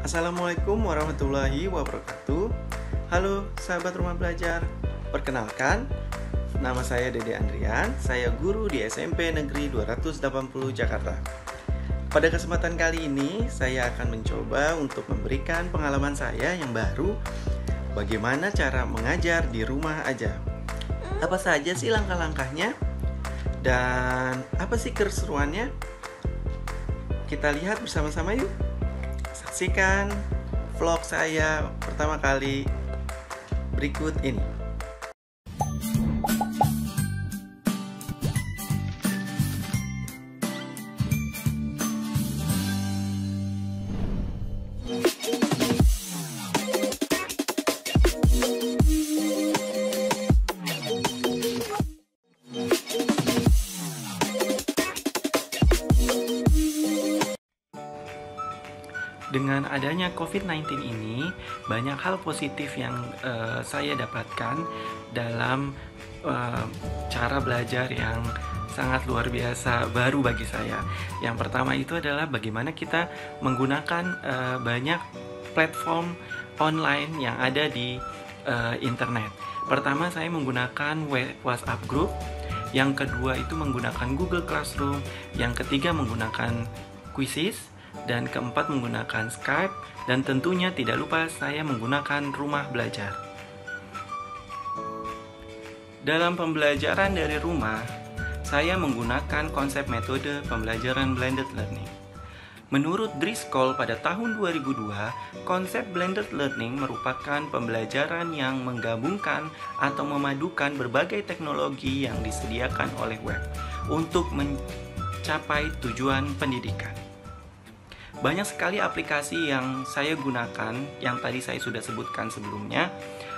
Assalamualaikum warahmatullahi wabarakatuh. Halo sahabat rumah belajar. Perkenalkan, nama saya Dede Andrian. Saya guru di SMP Negeri 280 Jakarta. Pada kesempatan kali ini, saya akan mencoba untuk memberikan pengalaman saya yang baru, bagaimana cara mengajar di rumah aja. Apa saja sih langkah-langkahnya? Dan apa sih keseruannya? Kita lihat bersama-sama yuk. Saksikan vlog saya pertama kali berikut ini. Dengan adanya COVID-19 ini, banyak hal positif yang saya dapatkan dalam cara belajar yang sangat luar biasa baru bagi saya. Yang pertama itu adalah bagaimana kita menggunakan banyak platform online yang ada di internet. Pertama, saya menggunakan WhatsApp Group. Yang kedua itu menggunakan Google Classroom. Yang ketiga menggunakan Quizzes. Dan keempat menggunakan Skype, dan tentunya tidak lupa saya menggunakan rumah belajar. Dalam pembelajaran dari rumah, saya menggunakan konsep metode pembelajaran blended learning. Menurut Driscoll pada tahun 2002, konsep blended learning merupakan pembelajaran yang menggabungkan atau memadukan berbagai teknologi yang disediakan oleh web untuk mencapai tujuan pendidikan. Banyak sekali aplikasi yang saya gunakan, yang tadi saya sudah sebutkan sebelumnya,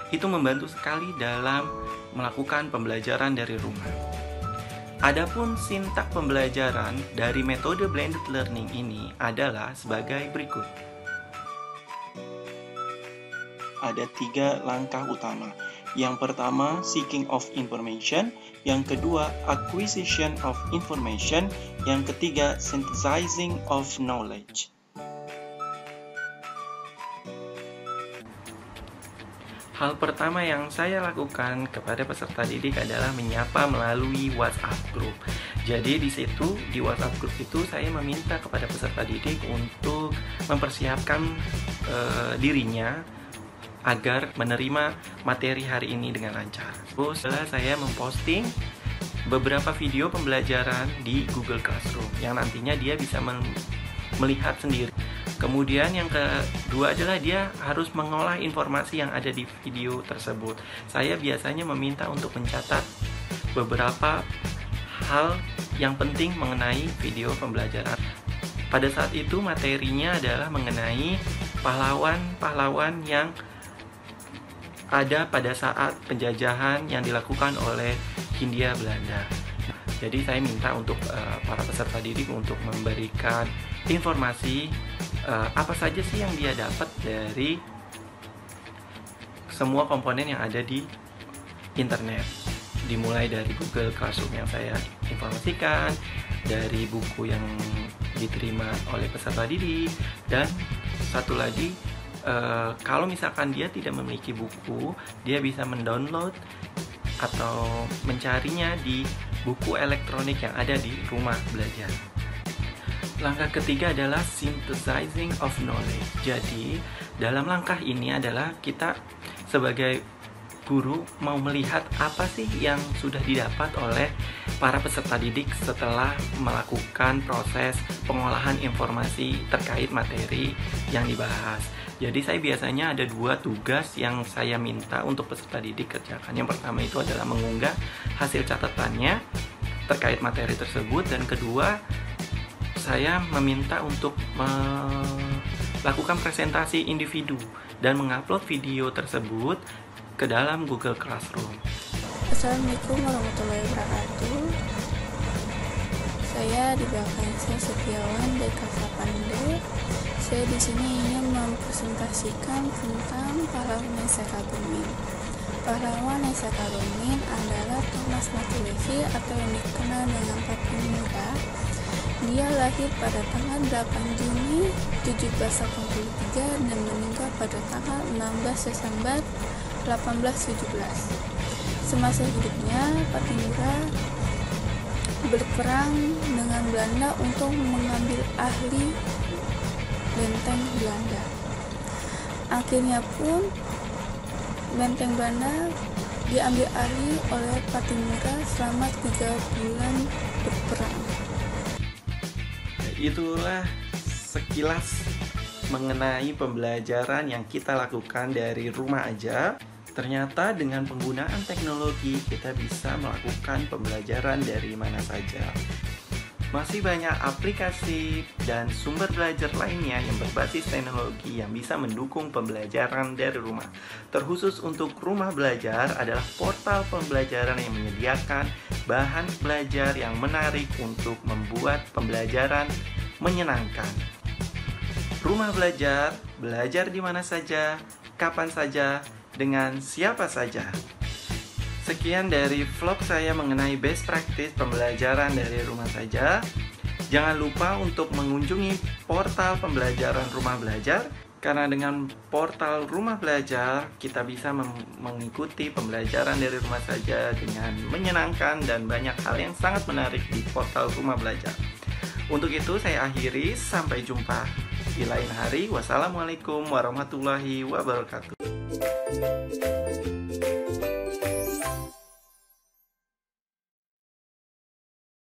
itu membantu sekali dalam melakukan pembelajaran dari rumah. Adapun sintak pembelajaran dari metode blended learning ini adalah sebagai berikut. Ada 3 langkah utama. Yang pertama, seeking of information. Yang kedua, acquisition of information. Yang ketiga, synthesizing of knowledge. Hal pertama yang saya lakukan kepada peserta didik adalah menyapa melalui WhatsApp Group. Jadi di WhatsApp Group itu saya meminta kepada peserta didik untuk mempersiapkan dirinya agar menerima materi hari ini dengan lancar. Terus saya memposting beberapa video pembelajaran di Google Classroom yang nantinya dia bisa melihat sendiri. Kemudian yang kedua adalah dia harus mengolah informasi yang ada di video tersebut. Saya biasanya meminta untuk mencatat beberapa hal yang penting mengenai video pembelajaran. Pada saat itu materinya adalah mengenai pahlawan-pahlawan yang ada pada saat penjajahan yang dilakukan oleh Hindia Belanda. Jadi saya minta untuk para peserta didik untuk memberikan informasi apa saja sih yang dia dapat dari semua komponen yang ada di internet. Dimulai dari Google Classroom yang saya informasikan, dari buku yang diterima oleh peserta didik, dan satu lagi, kalau misalkan dia tidak memiliki buku, dia bisa mendownload atau mencarinya di buku elektronik yang ada di rumah belajar. Langkah ketiga adalah synthesizing of knowledge. Jadi, dalam langkah ini adalah kita sebagai guru mau melihat apa sih yang sudah didapat oleh para peserta didik setelah melakukan proses pengolahan informasi terkait materi yang dibahas. Jadi saya biasanya ada 2 tugas yang saya minta untuk peserta didik kerjakan. Yang pertama itu adalah mengunggah hasil catatannya terkait materi tersebut, dan kedua saya meminta untuk melakukan presentasi individu dan mengupload video tersebut ke dalam Google Classroom. Assalamualaikum warahmatullahi wabarakatuh. Saya di belakang saya Setiawan dari kelas 8D. Saya di sini ingin mempresentasikan tentang pahlawan Nesa Kalumin. Pahlawan Nesa Kalumin adalah Thomas Machiavelli atau yang dikenal dengan Patung Muda. Dia lahir pada tanggal 8 Juni 1783 dan meninggal pada tanggal 16 Desember 1817. Semasa hidupnya, Pattimura berperang dengan Belanda untuk mengambil alih benteng Belanda. Akhirnya pun benteng Belanda diambil alih oleh Pattimura selama 3 bulan berperang. Itulah sekilas mengenai pembelajaran yang kita lakukan dari rumah aja. Ternyata dengan penggunaan teknologi kita bisa melakukan pembelajaran dari mana saja. Masih banyak aplikasi dan sumber belajar lainnya yang berbasis teknologi yang bisa mendukung pembelajaran dari rumah. Terkhusus untuk rumah belajar adalah portal pembelajaran yang menyediakan bahan belajar yang menarik untuk membuat pembelajaran menyenangkan. Rumah belajar, belajar di mana saja, kapan saja, dengan siapa saja. Sekian dari vlog saya mengenai best practice pembelajaran dari rumah saja. Jangan lupa untuk mengunjungi portal pembelajaran rumah belajar, karena dengan portal rumah belajar kita bisa mengikuti pembelajaran dari rumah saja dengan menyenangkan dan banyak hal yang sangat menarik di portal rumah belajar. Untuk itu saya akhiri, sampai jumpa di lain hari. Wassalamualaikum warahmatullahi wabarakatuh.